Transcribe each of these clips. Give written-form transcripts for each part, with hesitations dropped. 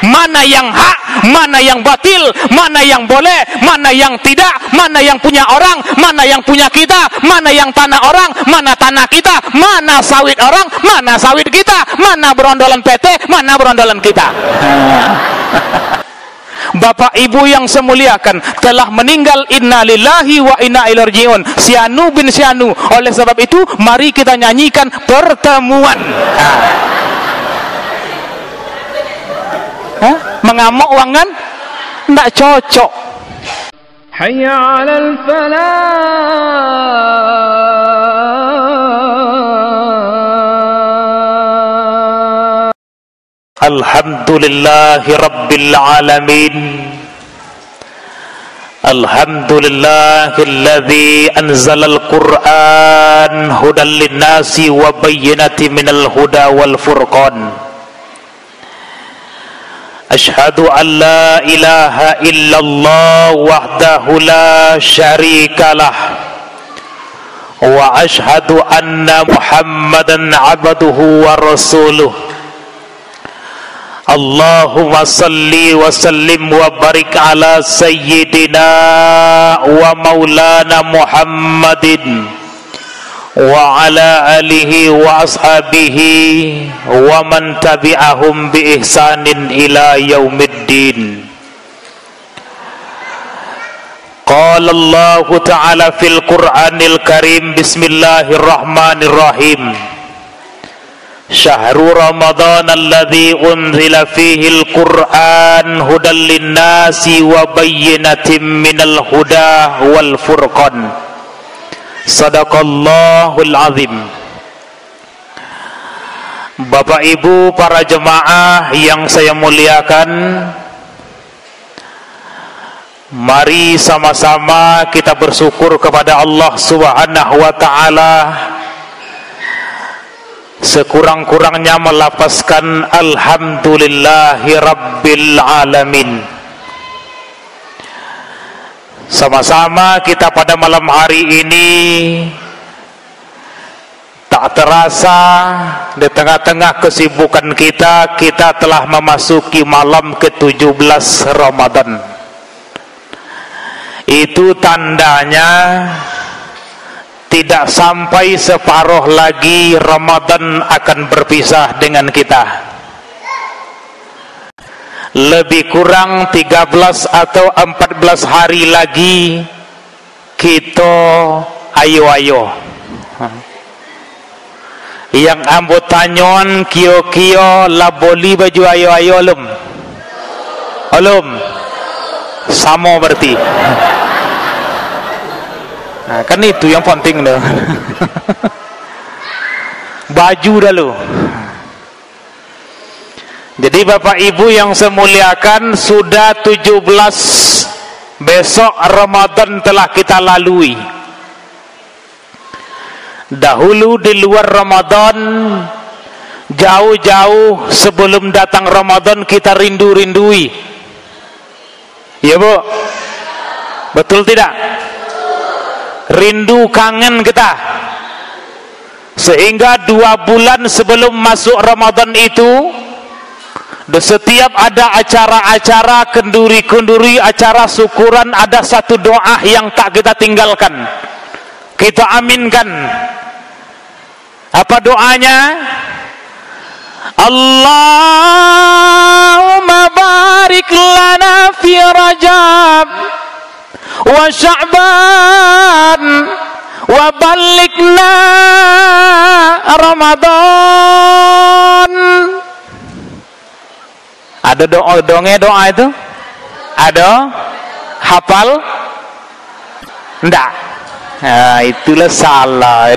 mana yang hak, mana yang batil, mana yang boleh, mana yang tidak, mana yang punya orang, mana yang punya kita, mana yang tanah orang, mana tanah kita, mana sawit orang, mana sawit kita, mana berondolan PT, mana berondolan kita. Bapak Ibu yang saya muliakan, telah meninggal, innalillahi wa inna ilaihi rajiun, Sianu bin Sianu. Oleh sebab itu mari kita nyanyikan pertemuan. Mengamuk wangan enggak cocok. Hayya 'alal falah. Alhamdulillahi Rabbil Alamin. Alhamdulillahilladzi anzalal Qur'an hudan linnasi wa bayyinatin minal huda wal furqan. Ashhadu an la ilaha illallah wahdahu la syarikalah wa ashhadu anna Muhammadan abduhu wa rasuluh. Allahumma salli wa sallim wa barik ala sayyidina wa maulana Muhammadin wa ala alihi wa ashabihi wa man tabi'ahum bi ihsanin ila yaumiddin. Qala Allah ta'ala fil Qur'anil Karim, bismillahirrahmanirrahim. Syahrul Ramadan alladzi unzila fihil Qur'an hudan linnasi wa bayyinatin minal huda wal furqan. Sadaqallahul azim. Bapak Ibu para jemaah yang saya muliakan, mari sama-sama kita bersyukur kepada Allah Subhanahu wa ta'ala, sekurang-kurangnya melafazkan alhamdulillahi rabbil alamin. Sama-sama kita pada malam hari ini tak terasa di tengah-tengah kesibukan kita telah memasuki malam ke-17 Ramadan. Itu tandanya tidak sampai separuh lagi Ramadan akan berpisah dengan kita. Lebih kurang 13 atau 14 hari lagi kita ayo-ayo. Yang ambut tanyon kio-kio laboli baju ayo-ayo lum. Olum. Samo berarti. Nah, kan itu yang penting loh. Baju dulu. Jadi Bapak Ibu yang saya muliakan, sudah 17 besok Ramadan telah kita lalui. Dahulu di luar Ramadan, jauh-jauh sebelum datang Ramadan kita rindu-rindui. Ya Bu? Betul tidak? Rindu, kangen kita, sehingga 2 bulan sebelum masuk Ramadan itu, setiap ada acara-acara kenduri-kenduri, acara syukuran, ada satu doa yang tak kita tinggalkan, kita aminkan. Apa doanya? Allahumma barik lana fi Rajab wa Sya'ban wa balikna Ramadan. Ada doa itu? Ada? Hafal? Enggak. Nah, itulah salah.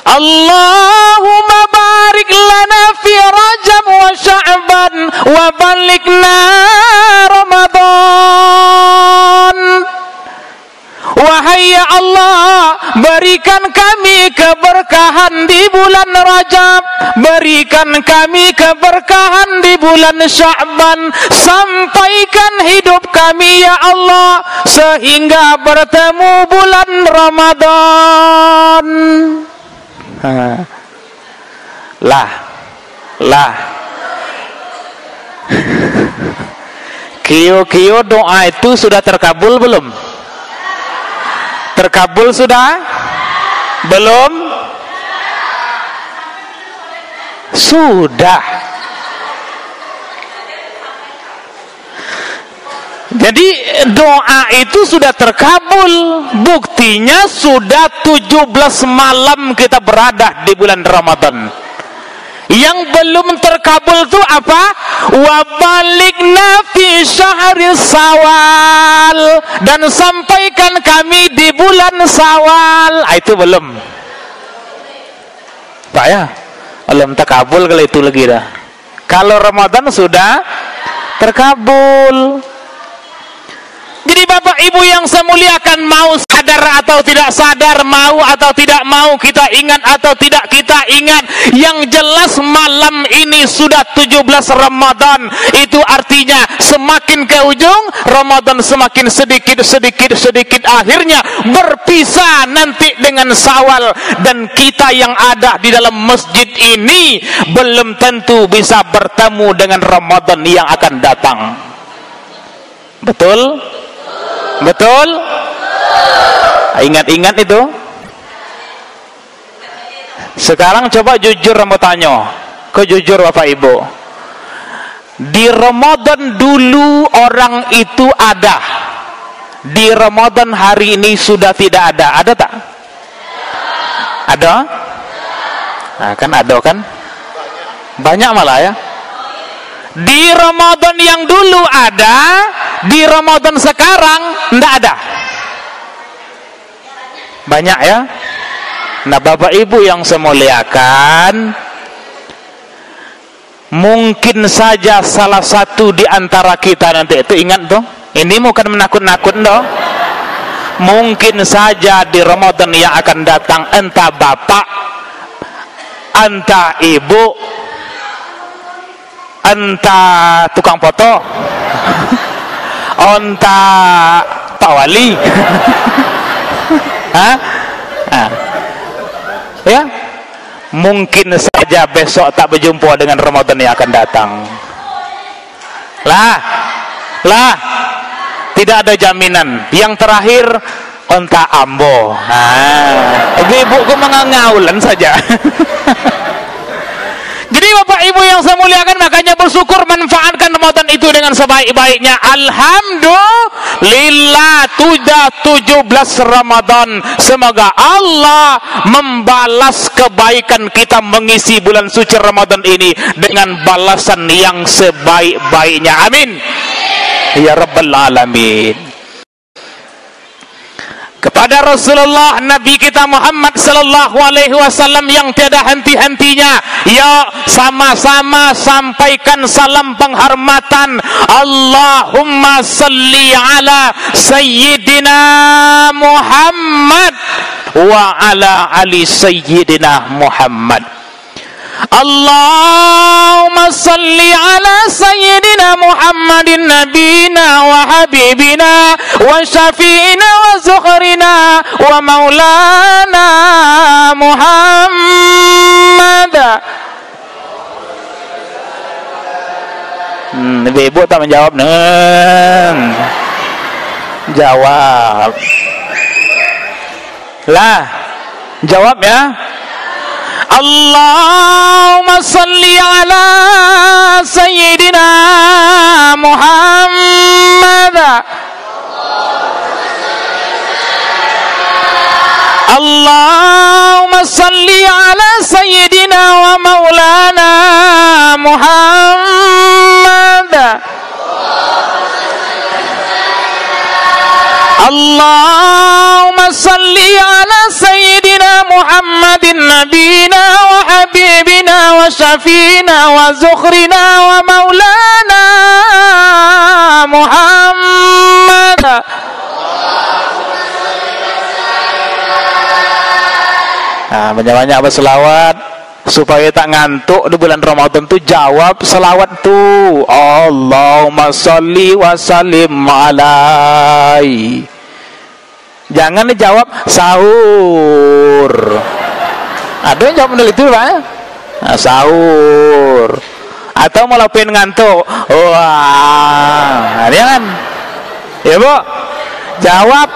Allahumma barik lana fi Rajab wa Sya'ban wa balikna Ramadan. Wahai ya Allah, berikan kami keberkahan di bulan Rajab, berikan kami keberkahan di bulan Sya'ban, sampaikan hidup kami ya Allah sehingga bertemu bulan Ramadan. Lah. Kio doa itu sudah terkabul belum? Terkabul sudah? Belum? Sudah. Jadi doa itu sudah terkabul. Buktinya sudah 17 malam kita berada di bulan Ramadan. Yang belum terkabul itu apa? Wa baligna fi syahri Syawal, dan sampaikan kami di bulan Syawal. Itu belum. Pak ya? Belum terkabul kalau itu lagi dah. Kalau Ramadan sudah terkabul. Jadi Bapak Ibu yang saya muliakan, mau sadar atau tidak sadar, mau atau tidak mau, kita ingat atau tidak kita ingat, yang jelas malam ini sudah 17 Ramadan. Itu artinya semakin ke ujung Ramadan semakin sedikit, akhirnya berpisah nanti dengan Syawal. Dan kita yang ada di dalam masjid ini belum tentu bisa bertemu dengan Ramadan yang akan datang. Betul? Betul? Ingat-ingat itu. Sekarang coba jujur mau tanya. Jujur Bapak Ibu. Di Ramadan dulu orang itu ada. Di Ramadan hari ini sudah tidak ada. Ada tak? Ada? Nah, kan ada kan? Banyak malah ya. Di Ramadan yang dulu ada, di Ramadan sekarang tidak ada. Banyak ya. Nah Bapak Ibu yang saya muliakan, mungkin saja salah satu di antara kita nanti itu, ingat tuh, ini bukan menakut-nakut toh. Mungkin saja di Ramadan yang akan datang, entah bapak, entah ibu, entah tukang foto, entah Pak Wali, ya, mungkin saja besok tak berjumpa dengan Ramadan yang akan datang. Lah, tidak ada jaminan. Yang terakhir entah ambo. Ibu-ibuku mengangaulan saja. Jadi Bapak Ibu yang saya muliakan, makanya bersyukur, manfaatkan Ramadan itu dengan sebaik-baiknya. Alhamdulillah sudah 17 Ramadan. Semoga Allah membalas kebaikan kita mengisi bulan suci Ramadan ini dengan balasan yang sebaik-baiknya. Amin. Ya Rabbal Alamin. Kepada Rasulullah Nabi kita Muhammad sallallahu alaihi wasallam yang tiada henti-hentinya, ya sama-sama sampaikan salam penghormatan. Allahumma salli ala sayyidina Muhammad wa ala ali sayyidina Muhammad. Allahumma salli ala sayyidina Muhammadin nabina wa habibina wa syafi'ina wa zukhrina wa maulana Muhammad. Ibu tak menjawab jawab lah, jawab ya. Allahumma salli ala sayyidina Muhammad. Allahumma salli ala sayyidina wa maulana Muhammad. Allahumma salli ala sayyidina Muhammadin nabina wa habibina wa syafi'ina wa zukhrina wa maulana Muhammad. Banyak-banyak berselawat supaya tak ngantuk di bulan Ramadan tuh. Jawab selawat tuh, Allahumma sholli wa sallim alaihi. Jangan dijawab sahur. Ada yang jawab model itu Pak? sahur. Atau malah pengen ngantuk. Wah, dia kan. Ya, Bu. Jawab.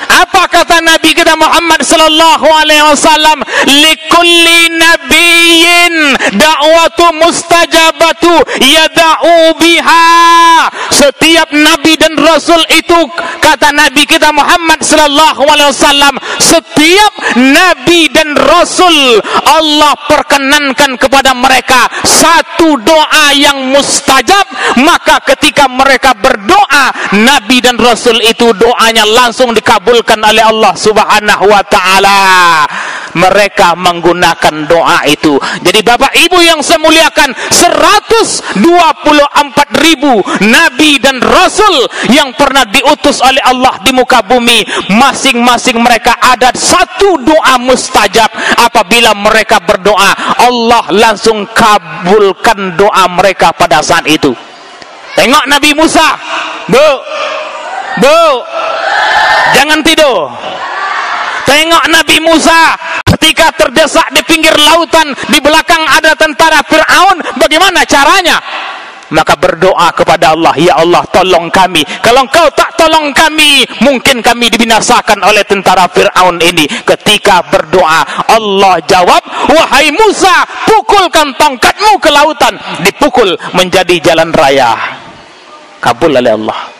Apa kata Nabi kita Muhammad sallallahu alaihi wasallam? Likulli nabiyyin da'watu mustajabatu yad'u biha. Setiap nabi dan rasul itu, kata Nabi kita Muhammad sallallahu alaihi wasallam, setiap nabi dan rasul Allah perkenankan kepada mereka satu doa yang mustajab, maka ketika mereka berdoa, nabi dan rasul itu doanya langsung dikabulkan oleh Allah Subhanahu wa taala. Mereka menggunakan doa itu. Jadi Bapak Ibu yang saya muliakan, 124.000 nabi dan rasul yang pernah diutus oleh Allah di muka bumi, masing-masing mereka ada satu doa mustajab. Apabila mereka berdoa, Allah langsung kabulkan doa mereka pada saat itu. Tengok Nabi Musa, Bu, jangan tidur. Tengok Nabi Musa ketika terdesak di pinggir lautan, di belakang ada tentara Fir'aun, bagaimana caranya? Maka berdoa kepada Allah, ya Allah tolong kami. Kalau engkau tak tolong kami, mungkin kami dibinasakan oleh tentara Fir'aun ini. Ketika berdoa, Allah jawab, wahai Musa, pukulkan tongkatmu ke lautan. Dipukul menjadi jalan raya. Kabul oleh Allah.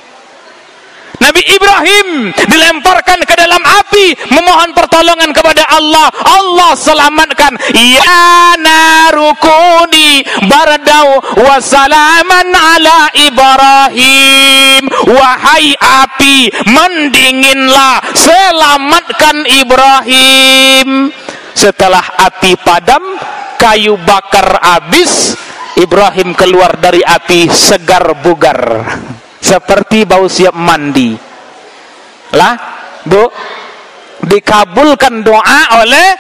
Nabi Ibrahim dilemparkan ke dalam api, memohon pertolongan kepada Allah. Allah selamatkan. Ya narukuni bardau wa salaman ala Ibrahim. Wahai api, mendinginlah, selamatkan Ibrahim. Setelah api padam, kayu bakar habis, Ibrahim keluar dari api segar bugar, seperti bau siap mandi. Lah, Bu, dikabulkan doa oleh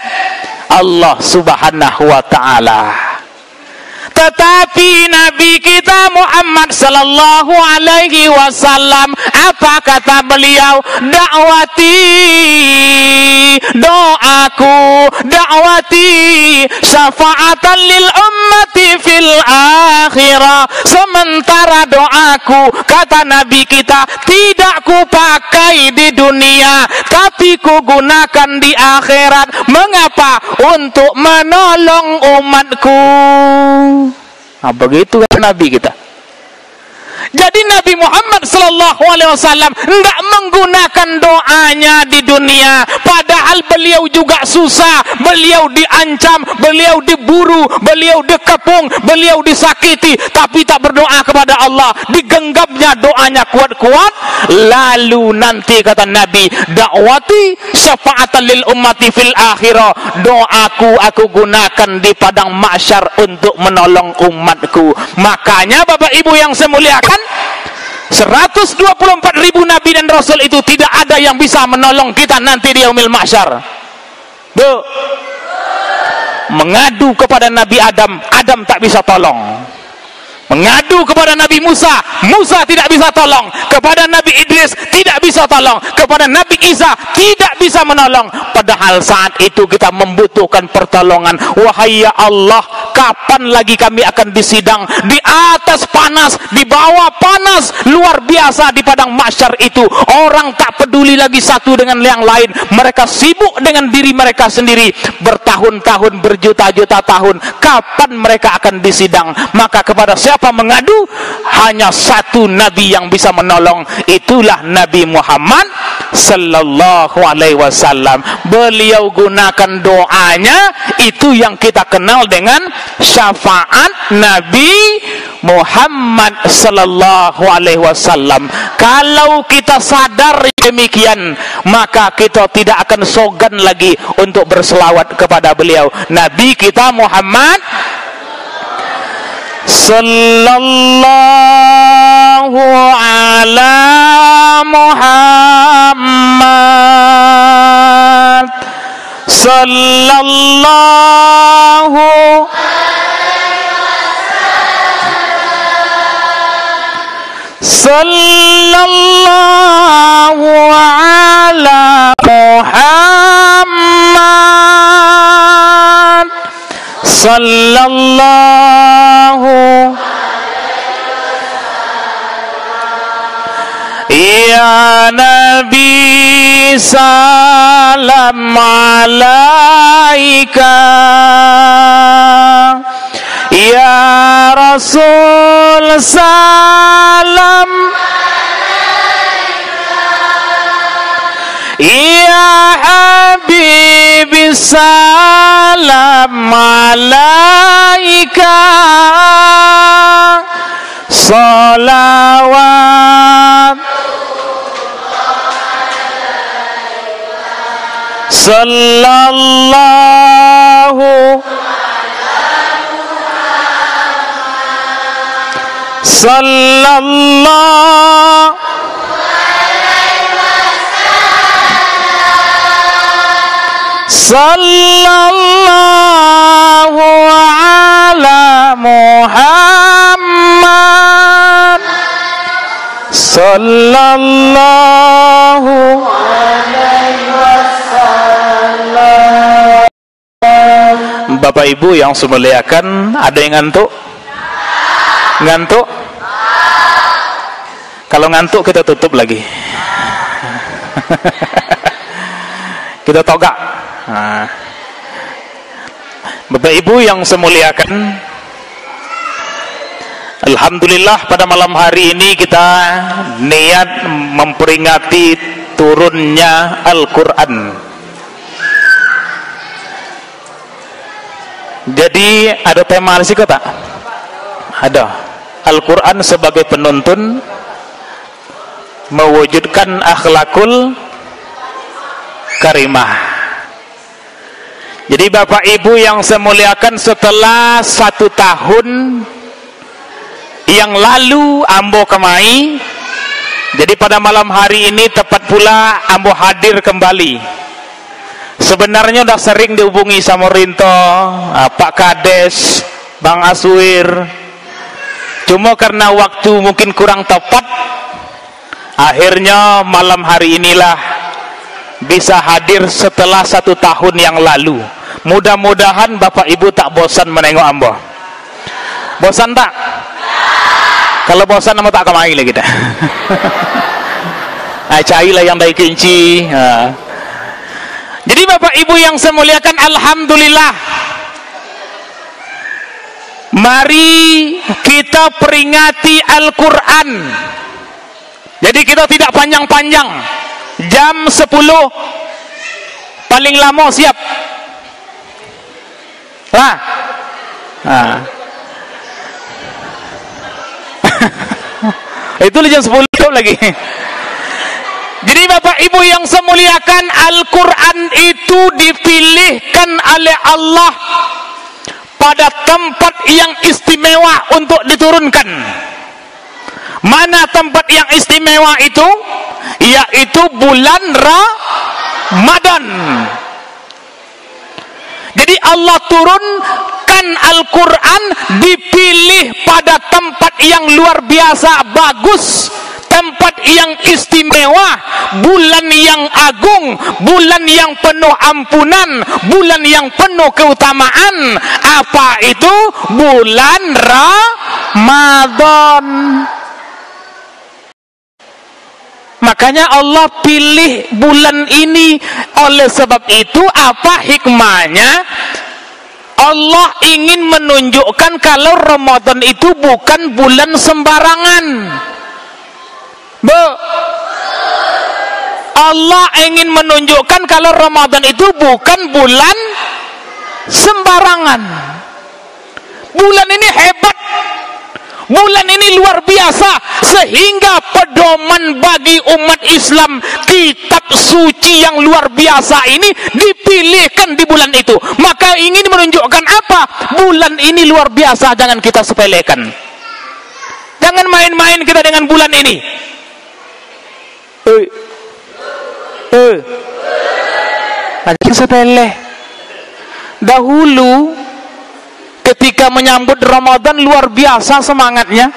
Allah Subhanahu wa taala. Tetapi Nabi kita Muhammad sallallahu alaihi wasallam, apa kata beliau? Dakwati, doaku, dakwati syafaatan lil ummati fil akhirah. Sementara doaku, kata Nabi kita, tidak ku pakai di dunia, tapi ku gunakan di akhirat. Mengapa? Untuk menolong umatku. Nah, begitu kan Nabi kita. Jadi Nabi Muhammad sallallahu alaihi wasallam enggak menggunakan doanya di dunia, padahal beliau juga susah, beliau diancam, beliau diburu, beliau dikepung, beliau disakiti, tapi tak berdoa kepada Allah. Digenggamnya doanya kuat-kuat. Lalu nanti kata Nabi, dakwati syafaatan lil ummati fil akhirah. Doaku aku gunakan di padang mahsyar untuk menolong umatku. Makanya Bapak Ibu yang saya muliakan, 124.000 nabi dan rasul itu tidak ada yang bisa menolong kita nanti di yaumil mahsyar. Bu, mengadu kepada Nabi Adam, Adam tak bisa tolong. Mengadu kepada Nabi Musa, Musa tidak bisa tolong. Kepada Nabi Idris tidak bisa tolong. Kepada Nabi Isa tidak bisa menolong. Padahal saat itu kita membutuhkan pertolongan. Wahai ya Allah, kapan lagi kami akan disidang? Di atas panas, di bawah panas, luar biasa di padang mahsyar itu. Orang tak peduli lagi satu dengan yang lain. Mereka sibuk dengan diri mereka sendiri. Bertahun-tahun, berjuta-juta tahun. Kapan mereka akan disidang? Maka kepada siapa mengadu? Hanya satu nabi yang bisa menolong, itulah Nabi Muhammad sallallahu alaihi wasallam. Beliau gunakan doanya, itu yang kita kenal dengan syafaat Nabi Muhammad sallallahu alaihi wasallam. Kalau kita sadar demikian, maka kita tidak akan sogan lagi untuk berselawat kepada beliau. Nabi kita Muhammad sallallahu ala Muhammad sallallahu sallallahu ala Muhammad sallallahu ya Nabi salam alaika ya Rasul salam ya Habib salam alaika salawat sallallahu sallallahu sallallahu ala Muhammad sallallahu alaihi wasallam. Bapak Ibu yang saya muliakan, ada yang ngantuk? Ngantuk? Kalau ngantuk kita tutup lagi. Kita togak. Nah. Bapak Ibu yang saya muliakan, alhamdulillah pada malam hari ini kita niat memperingati turunnya Al-Quran. Jadi ada tema di sini tak? Ada. Al-Quran sebagai penuntun mewujudkan akhlakul karimah. Jadi Bapak Ibu yang saya muliakan, setelah 1 tahun yang lalu ambo kemai, jadi pada malam hari ini tepat pula ambo hadir kembali. Sebenarnya udah sering dihubungi sama Rinto, Pak Kades, Bang Aswir, cuma karena waktu mungkin kurang tepat, akhirnya malam hari inilah bisa hadir setelah 1 tahun yang lalu. Mudah-mudahan Bapak Ibu tak bosan menengok ambo. Bosan tak? Kalau bosan nama tak kemai lah kita. Cailah yang baik kunci. Jadi Bapak Ibu yang saya muliakan, alhamdulillah, mari kita peringati Al-Quran. Jadi kita tidak panjang-panjang, jam 10 paling lama siap lah. Itu jam 10 lagi. Jadi Bapak Ibu yang saya muliakan, Al-Quran itu dipilihkan oleh Allah pada tempat yang istimewa untuk diturunkan. Mana tempat yang istimewa itu? Yaitu bulan Ramadan. Jadi Allah turunkan Al-Quran, dipilih pada tempat yang luar biasa bagus, tempat yang istimewa, bulan yang agung, bulan yang penuh ampunan, bulan yang penuh keutamaan. Apa itu? Bulan Ramadan. Makanya Allah pilih bulan ini. Oleh sebab itu, apa hikmahnya? Allah ingin menunjukkan kalau Ramadan itu bukan bulan sembarangan. Allah ingin menunjukkan kalau Ramadan itu bukan bulan sembarangan. Bulan ini hebat, bulan ini luar biasa, sehingga pedoman bagi umat Islam, kitab suci yang luar biasa ini dipilihkan di bulan itu. Maka ingin menunjukkan apa? Bulan ini luar biasa, jangan kita sepelekan. Jangan main-main kita dengan bulan ini. Jangan sepele. Dahulu ketika menyambut Ramadan luar biasa semangatnya.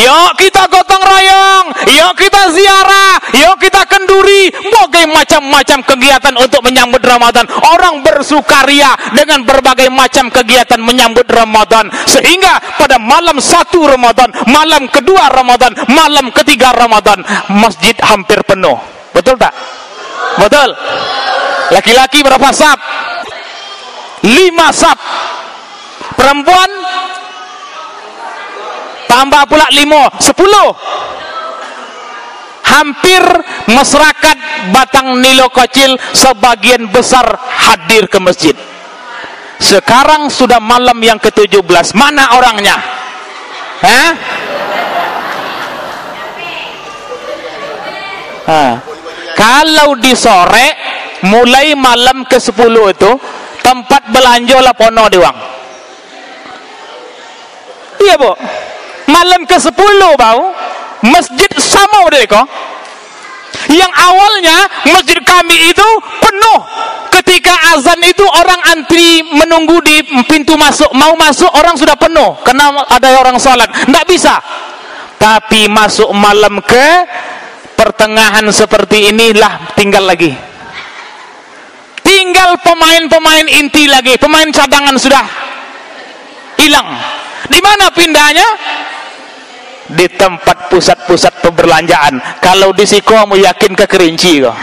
Yuk kita gotong royong, yuk kita ziarah, yuk kita kenduri, berbagai macam-macam kegiatan untuk menyambut Ramadan. Orang bersukaria dengan berbagai macam kegiatan menyambut Ramadan, sehingga pada malam 1 Ramadan, malam kedua Ramadan, malam ketiga Ramadan, masjid hampir penuh. Betul tak? Betul. Laki-laki berapa saf? 5 saf. Perempuan tambah pula 5, 10. Hampir masyarakat Batang Nilo Kecil sebagian besar hadir ke masjid. Sekarang sudah malam yang ke-17. Mana orangnya? Kalau di sore mulai malam ke-10 itu tempat belanja lah pono diwang. Iya bu, malam ke-10 bau masjid sama udah kok. Yang awalnya masjid kami itu penuh, ketika azan itu orang antri menunggu di pintu masuk, mau masuk orang sudah penuh karena ada orang sholat, nggak bisa. Tapi masuk malam ke pertengahan seperti inilah tinggal lagi. Tinggal pemain-pemain inti lagi, pemain cadangan sudah hilang. Di mana pindahnya? Di tempat pusat-pusat pemberlanjaan. Kalau di Siko mau yakin ke Kerinci kok.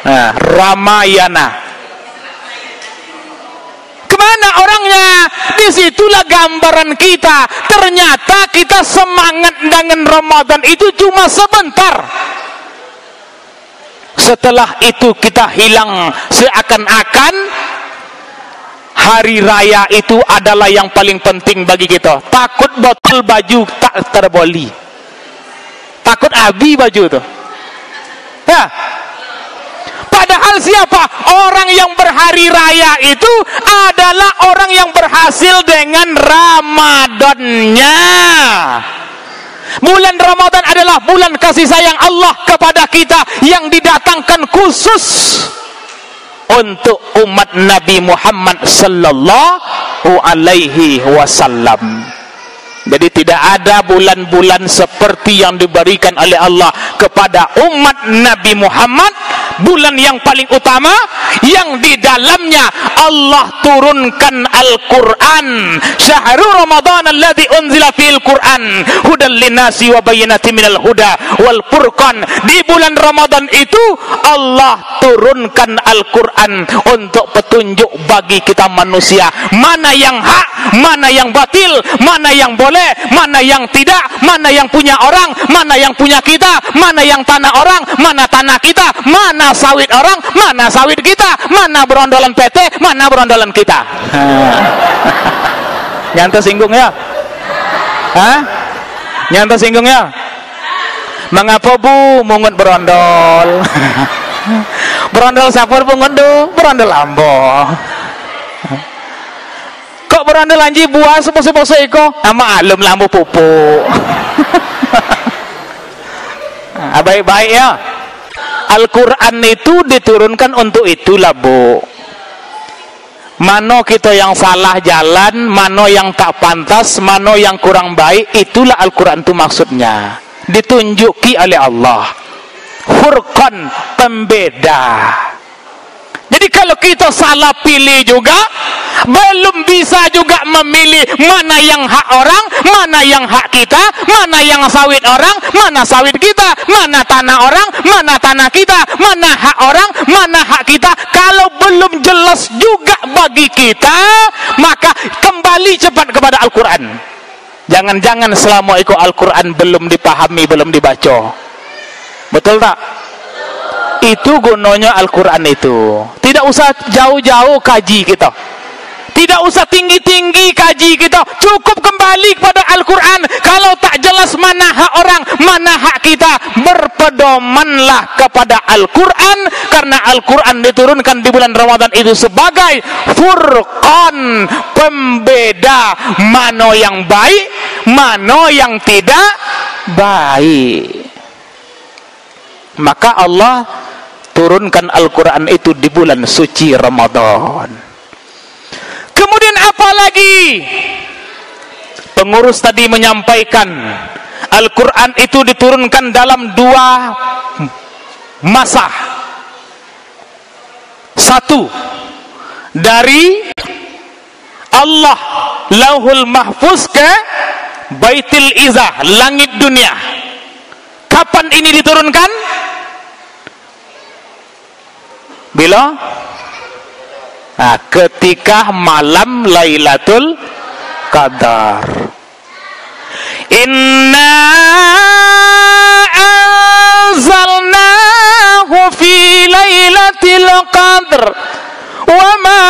Nah, Ramayana. Kemana orangnya? Disitulah gambaran kita. Ternyata kita semangat dengan Ramadan itu cuma sebentar. Setelah itu kita hilang, seakan-akan hari raya itu adalah yang paling penting bagi kita. Takut botol baju tak terboli, takut habis baju itu. Ya. Padahal siapa? Orang yang berhari raya itu adalah orang yang berhasil dengan Ramadannya. Bulan Ramadan adalah bulan kasih sayang Allah kepada kita yang didatangkan khusus untuk umat Nabi Muhammad sallallahu alaihi wasallam. Jadi tidak ada bulan-bulan seperti yang diberikan oleh Allah kepada umat Nabi Muhammad, bulan yang paling utama yang di dalamnya Allah turunkan Al-Quran. Syahrul Ramadan alladzi unzila fil Quran hudan linnasi wa bayyinatin minal huda wal furqan. Di bulan Ramadan itu Allah turunkan Al-Quran untuk petunjuk bagi kita manusia, mana yang hak, mana yang batil, mana yang boleh, mana yang tidak, mana yang punya orang, mana yang punya kita, mana yang tanah orang, mana tanah kita, mana sawit orang, mana sawit kita, mana berondolan PT, mana berondolan kita. Nyantai singgung ya? Nyantai singgung ya? Mengapa bu mungut berondol? Berondol sapur mungut do, berondol ambo. Kok berondol anji buah sepose-pose iko? Ama alum lambu pupuk. Baik-baik ya. Al-Quran itu diturunkan untuk itulah bu. Mano kita yang salah jalan, mano yang tak pantas, mano yang kurang baik, itulah Al-Quran itu maksudnya. Ditunjuki oleh Allah. Furqan, pembeda. Jadi kalau kita salah pilih juga, belum bisa juga memilih mana yang hak orang, mana yang hak kita, mana yang sawit orang, mana sawit kita, mana tanah orang, mana tanah kita, mana hak orang, mana hak kita. Kalau belum jelas juga bagi kita, maka kembali cepat kepada Al-Quran. Jangan-jangan selama itu Al-Quran belum dipahami, belum dibaca. Betul tak? Itu gunanya Al-Quran itu. Tidak usah jauh-jauh kaji kita, tidak usah tinggi-tinggi kaji kita, cukup kembali kepada Al-Quran. Kalau tak jelas mana hak orang, mana hak kita, berpedomanlah kepada Al-Quran, karena Al-Quran diturunkan di bulan Ramadan itu sebagai furqan, pembeda mana yang baik, mana yang tidak baik. Maka Allah turunkan Al-Quran itu di bulan suci Ramadan. Kemudian apa lagi? Pengurus tadi menyampaikan Al-Quran itu diturunkan dalam dua masa. Satu, dari Allah Lauhul Mahfuz ke Baitul Izzah, langit dunia. Kapan ini diturunkan? Bila? Nah, ketika malam Lailatul Qadar. Inna anzalnahu fi Lailatul Qadr wa ma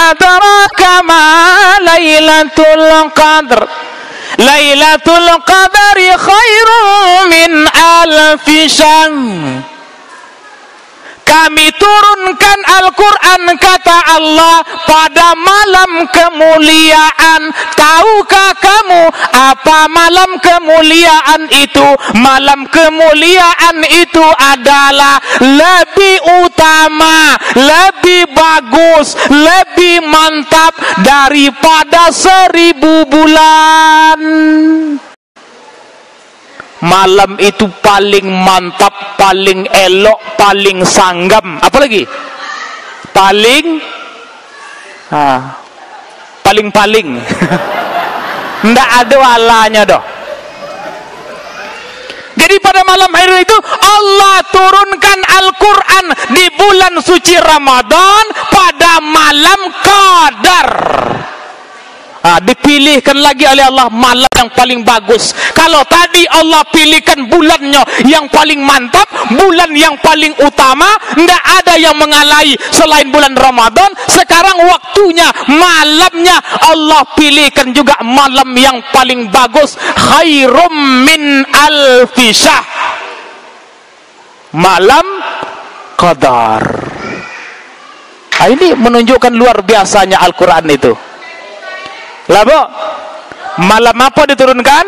adraka ma Lailatul Qadr. Lailatul Qadri khairun min alfi syahr. Kami turunkan Al-Quran, kata Allah, pada malam kemuliaan. Tahukah kamu apa malam kemuliaan itu? Malam kemuliaan itu adalah lebih utama, lebih bagus, lebih mantap daripada 1000 bulan. Malam itu paling mantap, paling elok, paling sanggam. Apa lagi? Paling ndak ada walanya doh. Jadi pada malam hari itu Allah turunkan Al-Quran di bulan suci Ramadan pada malam Qadar. Dipilihkan lagi oleh Allah malam yang paling bagus. Kalau tadi Allah pilihkan bulannya yang paling mantap, bulan yang paling utama, tidak ada yang mengalahi selain bulan Ramadan. Sekarang waktunya, malamnya Allah pilihkan juga malam yang paling bagus. Khairum min alfi syahr, malam Qadar. Ini menunjukkan luar biasanya Al-Quran itu. Labo, malam apa diturunkan?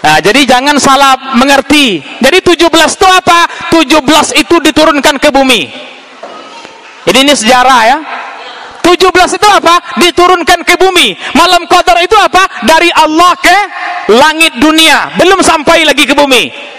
Nah, jadi jangan salah mengerti. Jadi 17 itu apa? 17 itu diturunkan ke bumi. Jadi ini sejarah ya. 17 itu apa? Diturunkan ke bumi. Malam Qadar itu apa? Dari Allah ke langit dunia. Belum sampai lagi ke bumi.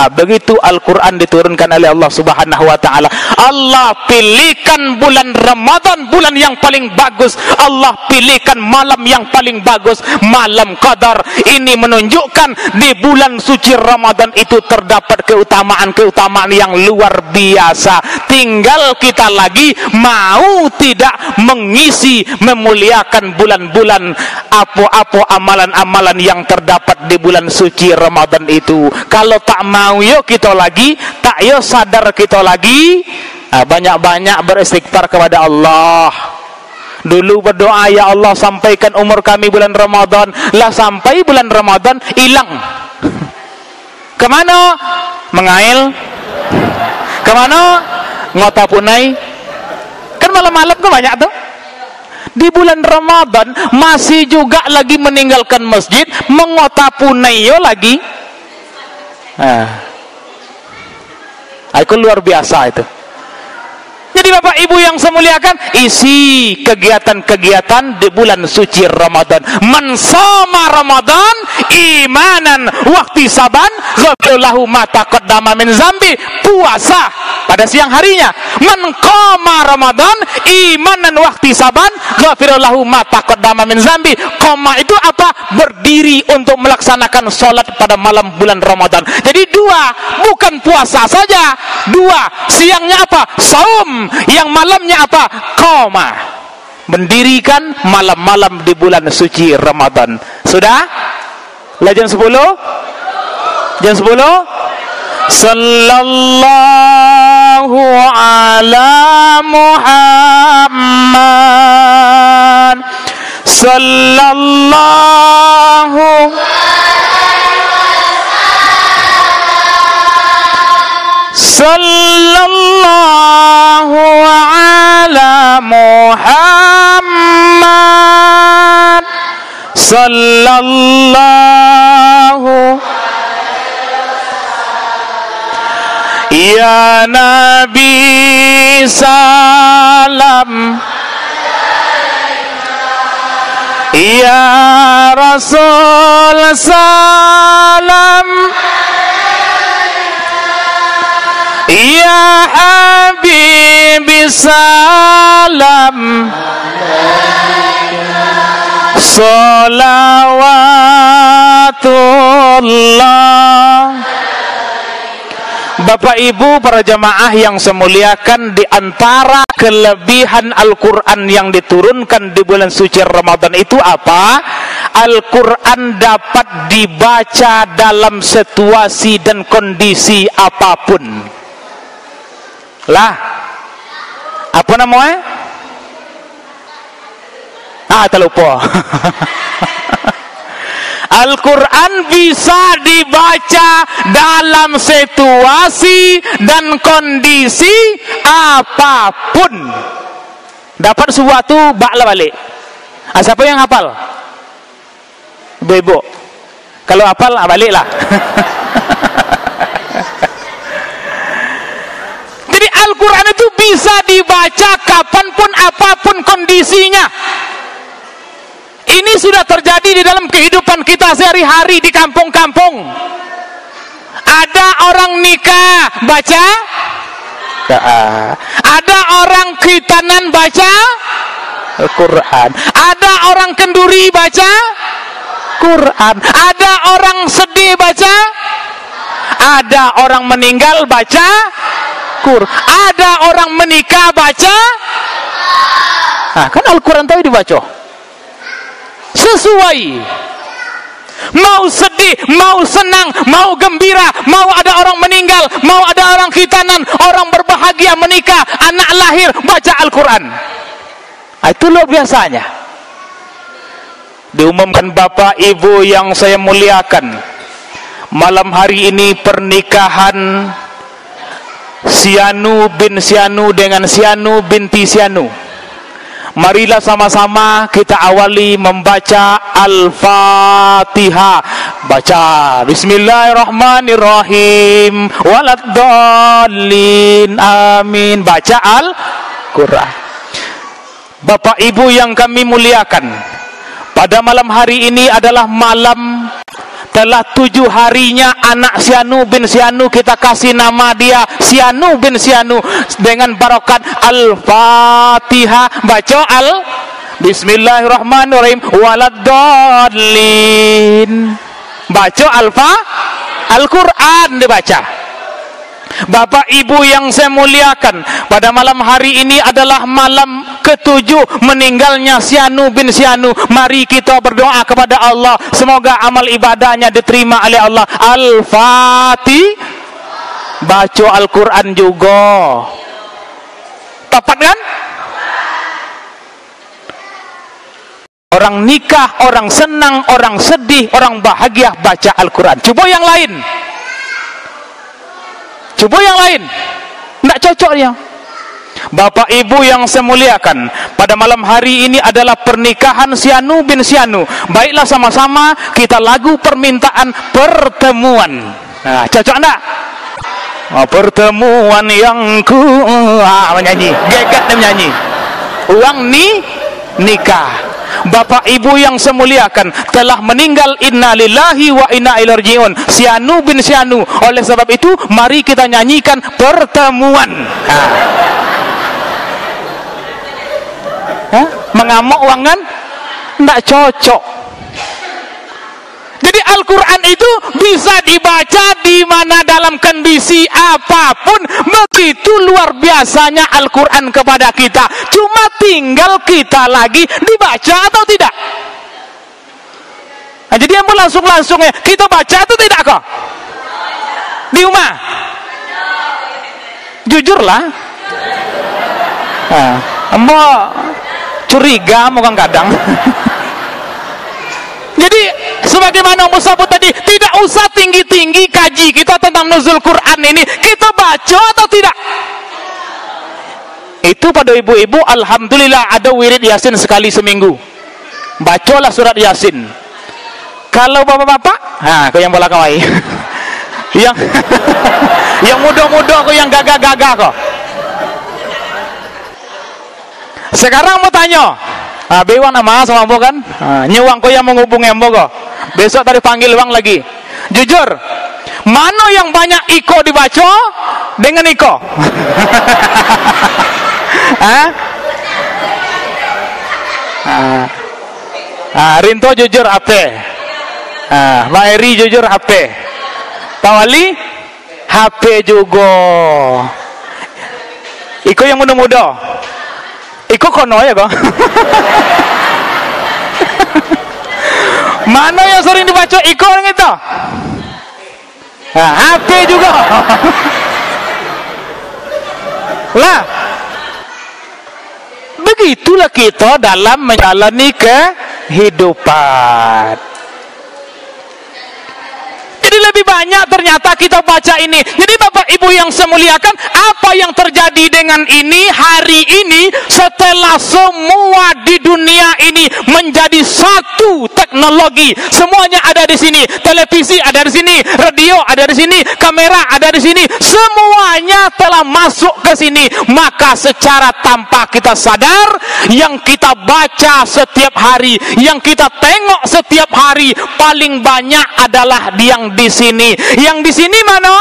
Begitu Al-Quran diturunkan oleh Allah Subhanahu wa ta'ala. Allah pilihkan bulan Ramadan, bulan yang paling bagus. Allah pilihkan malam yang paling bagus, malam Qadar. Ini menunjukkan di bulan suci Ramadan itu terdapat keutamaan-keutamaan yang luar biasa. Tinggal kita lagi mau tidak mengisi, memuliakan bulan-bulan apa-apa amalan-amalan yang terdapat di bulan suci Ramadan itu. Kalau tak mau yuk kita lagi, tak yuk sadar kita lagi, banyak-banyak beristighfar kepada Allah. Dulu berdoa, ya Allah sampaikan umur kami bulan Ramadan. Lah sampai bulan Ramadan hilang. Kemana? Mengail. Kemana? Ngota punai. Kan malam-malam kan banyak tuh. Di bulan Ramadan masih juga lagi meninggalkan masjid, mengota punai yo lagi. Itu luar biasa itu. Jadi Bapak Ibu yang saya muliakan, isi kegiatan-kegiatan di bulan suci Ramadan. Man shoma Ramadan imanan wahtisaban ghafirallahu ma taqaddama min zambi. Puasa pada siang harinya. Man qama Ramadan imanan wahtisaban ghafirallahu ma taqaddama min zambi. Qama itu apa? Berdiri untuk melaksanakan sholat pada malam bulan Ramadan. Jadi dua, bukan puasa saja. Dua, siangnya apa? Saum. Yang malamnya apa? Qoma. Mendirikan malam-malam di bulan suci Ramadan. Sudah? Jam 10? Jam 10? Sallallahu ala Muhammad. Sallallahu Sallallahu ala Muhammad. Sallallahu ya Nabi salam Ya Rasul salam, ya Habibi salam, salawatullah. Bapak Ibu para jamaah yang saya muliakan, di antara kelebihan Al-Quran yang diturunkan di bulan suci Ramadan itu apa? Al-Quran dapat dibaca dalam situasi dan kondisi apapun. Lah, apa namanya? Terlupa. Al-Quran bisa dibaca dalam situasi dan kondisi apapun. Dapat sesuatu, baklah balik. Siapa yang hafal? Ibu-ibu. Kalau hafal, baliklah. Jadi Al-Quran itu bisa dibaca kapanpun, apapun kondisinya. Ini sudah terjadi di dalam kehidupan kita sehari-hari di kampung-kampung. Ada orang nikah, baca. Ada orang khitanan, baca Al-Quran. Ada orang kenduri, baca Quran. Ada orang sedih, baca. Ada orang meninggal, baca Quran. Ada orang menikah, baca. Kan Al-Quran tadi dibaca. Sesuai, mau sedih, mau senang, mau gembira, mau ada orang meninggal, mau ada orang khitanan, orang berbahagia menikah, anak lahir, baca Al-Quran. Itu luar biasanya. Diumumkan Bapak Ibu yang saya muliakan, malam hari ini pernikahan Sianu bin Sianu dengan Sianu binti Sianu. Marilah sama-sama kita awali membaca Al-Fatihah. Baca Bismillahirrahmanirrahim, waladdallin, amin. Baca Al-Quran. Bapak Ibu yang kami muliakan, pada malam hari ini adalah malam telah 7 harinya anak Sianu bin Sianu, kita kasih nama dia Sianu bin Sianu dengan barokat Al-Fatihah. Baca Bismillahirrahmanirrahim, waladdallin. Baca Al-Quran dibaca. Bapak Ibu yang saya muliakan, pada malam hari ini adalah malam ke-7 meninggalnya Sianu bin Sianu. Mari kita berdoa kepada Allah, semoga amal ibadahnya diterima oleh Allah. Al-Fatihah. Baca Al-Quran juga. Tepat kan? Orang nikah, orang senang, orang sedih, orang bahagia, baca Al-Quran. Coba yang lain. Coba yang lain, tidak cocok dia. Bapak Ibu yang saya muliakan, pada malam hari ini adalah pernikahan Sianu bin Sianu. Baiklah sama-sama kita lagu permintaan pertemuan. Cocok enggak? Pertemuan yang menyanyi, geget dia menyanyi. Uang nikah. Bapak Ibu yang saya muliakan, telah meninggal, innalillahi wa inna ilaihi rajiun, Sianu bin Sianu. Oleh sebab itu mari kita nyanyikan pertemuan. Mengamuk uangan tidak cocok. Jadi Al-Quran itu bisa dibaca di mana dalam kondisi apapun. Begitu luar biasanya Al-Quran kepada kita. Cuma tinggal kita lagi dibaca atau tidak. Jadi yang langsung ya, kita baca atau tidak kok? Di rumah? Jujurlah. Mau curiga mau kadang. Jadi sebagaimana Musabut tadi, tidak usah tinggi-tinggi kaji kita tentang nuzul Quran ini, kita baca atau tidak? Itu pada ibu-ibu, alhamdulillah ada wirid Yasin sekali seminggu. Bacalah surat Yasin. Kalau bapak-bapak, kau yang bola kawai. yang muda-muda, kau yang gagah-gagah kok. Sekarang mau tanya, Bewang nama sama ambo kan? Nyewang ko yang menghubungi ambo ko. Besok tadi panggil bang lagi. Jujur, mana yang banyak iko dibaca dengan iko? Rinto jujur apa? Mbak Eri jujur apa? Pak Wali HP juga. Iko yang muda-muda. Iko kono ya kok. Mana yang sering dibaca iko orang itu? HP juga. Lah, begitulah kita dalam menjalani kehidupan. Jadi lebih banyak ternyata kita baca ini. Jadi Bapak Ibu yang saya muliakan, apa yang terjadi dengan ini hari ini setelah semua di dunia ini menjadi satu teknologi, semuanya ada di sini, televisi ada di sini, radio ada di sini, kamera ada di sini, semuanya telah masuk ke sini. Maka secara tanpa kita sadar, yang kita baca setiap hari, yang kita tengok setiap hari, paling banyak adalah yang di sini. Yang di sini mana?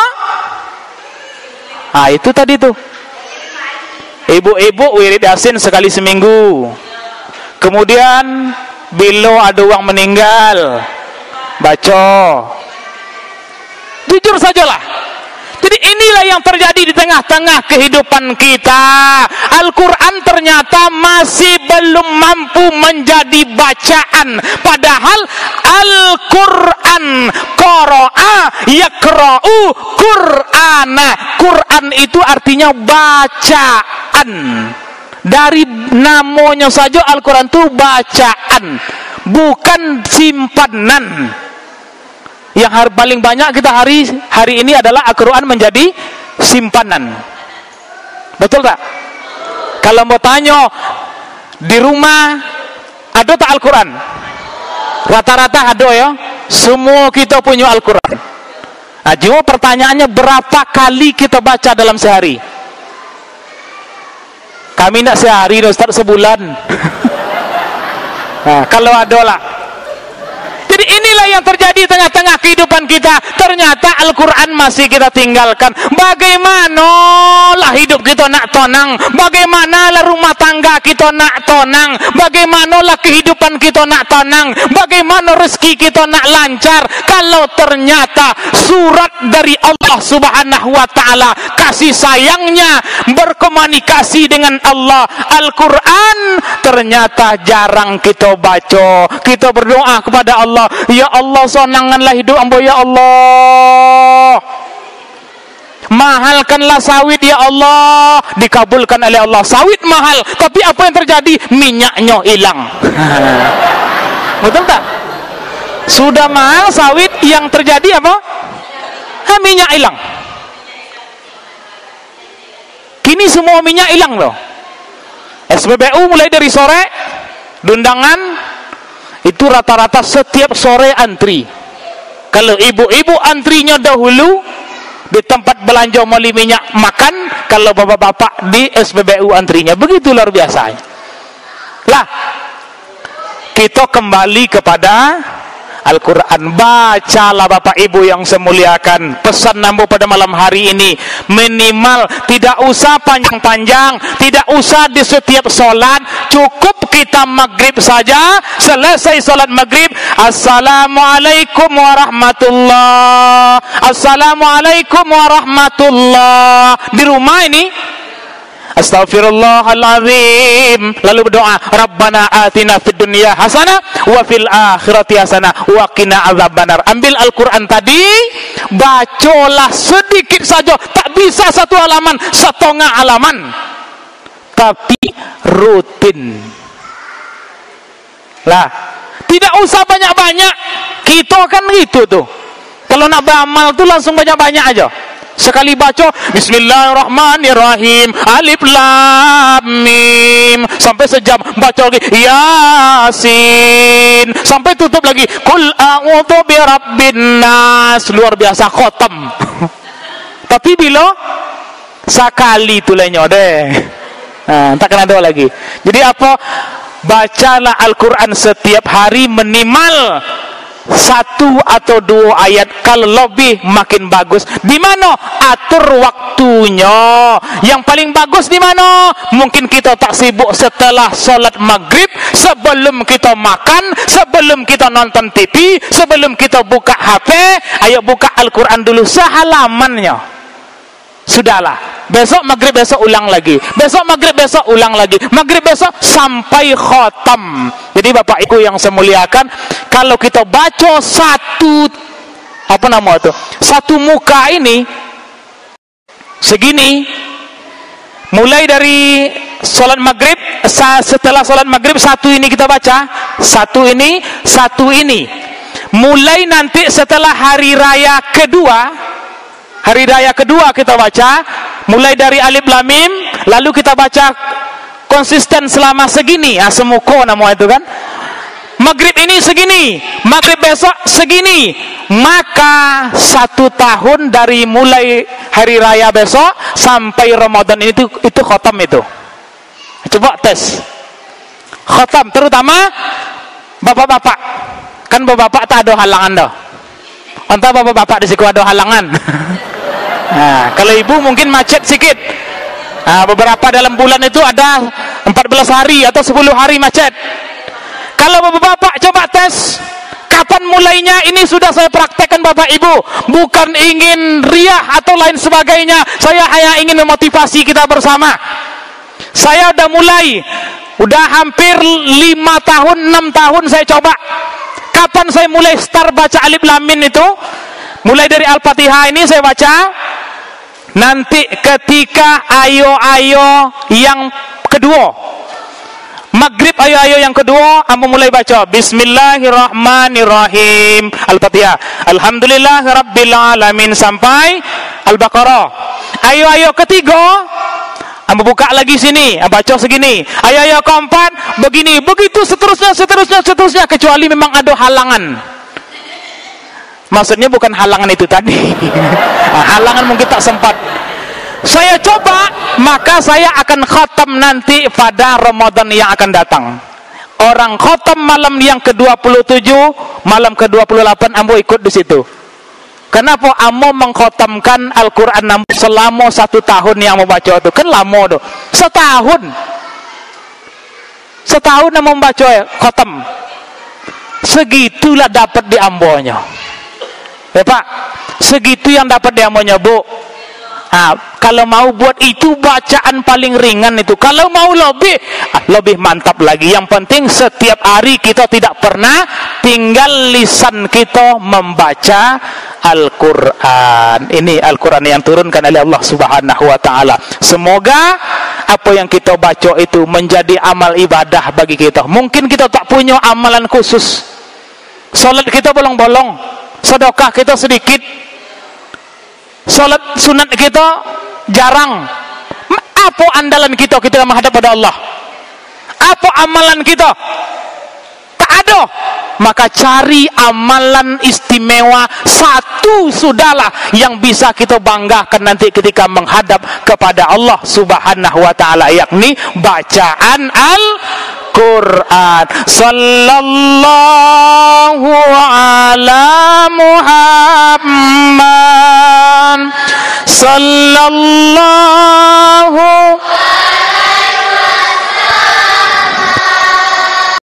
Itu tadi tuh. Ibu-ibu wirid Yasin sekali seminggu. Kemudian bila ada orang meninggal, baca. Jujur sajalah. Jadi inilah yang terjadi di tengah-tengah kehidupan kita. Al-Quran ternyata masih belum mampu menjadi bacaan. Padahal Al-Quran qara'a yaqra'u Qur'ana. Quran itu artinya bacaan. Dari namanya saja Al-Quran itu bacaan, bukan simpanan. Yang paling banyak kita hari ini adalah Al-Quran menjadi simpanan. Betul tak? Kalau mau tanya di rumah ada tak Al-Quran? Rata-rata ada ya. Semua kita punya Al-Quran. Cuma pertanyaannya berapa kali kita baca dalam sehari? Kami nak sehari, Ustaz, sebulan. Kalau ada lah. Jadi inilah yang terjadi tengah-tengah kehidupan kita. Ternyata Al-Quran masih kita tinggalkan. Bagaimanalah hidup kita nak tenang? Bagaimanalah rumah tangga kita nak tenang? Bagaimanalah kehidupan kita nak tenang? Bagaimana rezeki kita nak lancar? Kalau ternyata surat dari Allah Subhanahu wa Ta'ala, kasih sayangnya berkomunikasi dengan Allah, Al-Quran, ternyata jarang kita baca. Kita berdoa kepada Allah, ya Allah, sonanganlah hidup hamba ya Allah, mahalkanlah sawit ya Allah, dikabulkan oleh Allah. Sawit mahal, tapi apa yang terjadi? Minyaknya hilang. Betul tak? Sudah mahal sawit, yang terjadi apa? Minyak hilang. Kini semua minyak hilang loh. SPBU mulai dari sore, dundangan itu rata-rata setiap sore antri. Kalau ibu-ibu antrinya dahulu di tempat belanja beli minyak makan, kalau bapak-bapak di SPBU antrinya. Begitu luar biasanya. Lah, kita kembali kepada Al-Quran. Bacalah Bapak Ibu yang saya muliakan. Pesan Nambo pada malam hari ini, minimal tidak usah panjang-panjang, tidak usah di setiap solat, cukup kita maghrib saja. Selesai solat maghrib, Assalamualaikum warahmatullah, Assalamualaikum warahmatullah. Di rumah ini Astaghfirullahaladzim, lalu berdoa, Rabbana atina fid dunya hasanah wa fil akhirati hasanah wa qina adzabannar. Ambil Al-Quran tadi, bacalah sedikit saja, tak bisa satu halaman, setengah halaman, tapi rutin. Lah, tidak usah banyak-banyak. Kita kan gitu tuh, kalau nak beramal tuh langsung banyak-banyak aja. Sekali baca Bismillahirrahmanirrahim, Alif Lam Mim, sampai sejam. Baca lagi Yasin, sampai tutup lagi Qul a'udzu birabbin nas. Luar biasa, khotam. Tapi bila sekali tulenya deh, takkan ada lagi. Jadi apa? bacalah Al-Quran setiap hari minimal 1 atau 2 ayat, kalau lebih makin bagus. Di mana? Atur waktunya. Yang paling bagus di mana? Mungkin kita tak sibuk setelah solat maghrib, sebelum kita makan, sebelum kita nonton TV, sebelum kita buka HP, ayo buka Al-Quran dulu sehalamannya. Sudahlah, besok maghrib besok ulang lagi, besok maghrib besok ulang lagi, maghrib besok sampai khatam. Jadi Bapak Ibu yang saya muliakan, kalau kita baca satu muka ini segini, mulai dari sholat maghrib, setelah sholat maghrib satu ini kita baca, satu ini, mulai nanti setelah hari raya kedua kita baca, mulai dari alif lam mim, lalu kita baca konsisten selama segini, semuko nama itu kan. Maghrib ini segini, maghrib besok segini, maka 1 tahun dari mulai hari raya besok sampai Ramadan ini itu khatam itu. Coba tes khatam, terutama bapak-bapak, kan bapak-bapak tak ada halangan dah. Entah bapak-bapak di situ ada halangan. Nah, kalau ibu mungkin macet sedikit. Nah, beberapa dalam bulan itu ada 14 hari atau 10 hari macet. Kalau bapak-bapak coba tes, kapan mulainya? Ini sudah saya praktekkan Bapak Ibu. Bukan ingin riah atau lain sebagainya. Saya hanya ingin memotivasi kita bersama. Saya udah mulai, udah hampir 5 tahun, 6 tahun saya coba. Kapan saya mulai start baca alif lam mim itu? Mulai dari Al-Fatihah ini saya baca. Nanti ketika ayo-ayo yang kedua, maghrib ayo-ayo yang kedua, kamu mulai baca Bismillahirrahmanirrahim, Al-Fatihah, Alhamdulillahirabbil alamin sampai Al-Baqarah. Ayo-ayo ketiga, kamu buka lagi sini, baca segini. Ayo-ayo keempat, begini, begitu seterusnya, kecuali memang ada halangan. Maksudnya bukan halangan itu tadi. Halangan mungkin tak sempat. Saya coba, maka saya akan khatam nanti pada Ramadan yang akan datang. Orang khatam malam yang ke-27, malam ke-28, ambo ikut di situ. Kenapa ambo mengkhatamkan Al-Quran selama 1 tahun yang ambo baca itu? Kan lama tuh. Setahun ambo membaca khatam. Segitulah dapat di ambonya. Ya Pak, segitu yang dapat dia mau nyebut. Kalau mau buat itu bacaan paling ringan itu. Kalau mau lebih mantap lagi. Yang penting setiap hari kita tidak pernah tinggal lisan kita membaca Al-Quran. Ini Al-Quran yang turunkan oleh Allah Subhanahu Wa Taala. Semoga apa yang kita baca itu menjadi amal ibadah bagi kita. Mungkin kita tak punya amalan khusus. Salat kita bolong-bolong. Sedekah kita sedikit, salat sunat kita jarang. Apa andalan kita menghadap pada Allah? Apa amalan kita? Tak ada. Maka cari amalan istimewa satu sudahlah yang bisa kita banggakan nanti ketika menghadap kepada Allah Subhanahu Wa Taala, yakni bacaan Al-Quran. Sallallahu ala Muhammad